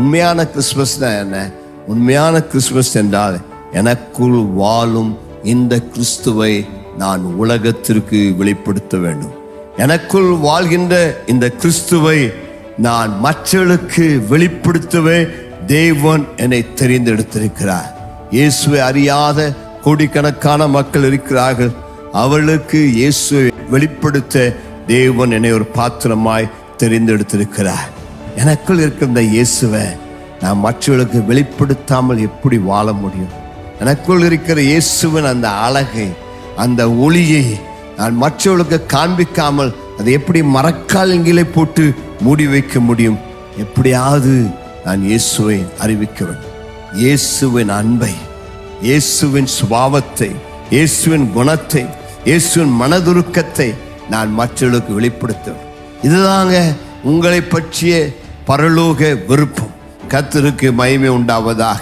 உண்மையான கிறிஸ்துமஸ்னா என்ன? உண்மையான கிறிஸ்துமஸ் என்றால் எனக்குள் வாழும் இந்த கிறிஸ்துவை நான் உலகத்திற்கு வெளிப்படுத்த வேண்டும். எனக்குள் வாழ்கின்ற இந்த கிறிஸ்துவை நான் மற்றவர்களுக்கு வெளிப்படுத்தவே தேவன் என்னை தெரிந்தெடுத்திருக்கிறார். இயேசுவை அறியாத கோடிக்கணக்கான மக்கள் இருக்கிறார்கள். அவர்களுக்கு இயேசுவை வெளிப்படுத்த தேவன் என்னை ஒரு பாத்திரமாய் தெரிந்தெடுத்திருக்கிறார். எனக்குள் இருக்கிற இந்த இயேசுவை நான் மற்றவர்களுக்கு வெளிப்படுத்தாமல் எப்படி வாழ முடியும்? எனக்குள் இருக்கிற இயேசுவின் அந்த அழகை, அந்த ஒளியை நான் மற்றவர்களுக்கு காண்பிக்காமல் அதை எப்படி மரக்காலங்கிலே போட்டு மூடி வைக்க முடியும்? எப்படியாவது நான் இயேசுவை அறிவிக்க வேண்டும். இயேசுவின் அன்பை, இயேசுவின் சுபாவத்தை, இயேசுவின் குணத்தை, இயேசுவின் மனதுருக்கத்தை நான் மற்றவர்களுக்கு வெளிப்படுத்த வேண்டும். இதுதாங்க உங்களை பற்றிய பரலோக விருப்பம். கர்த்தருக்கு மகிமை உண்டாவதாக.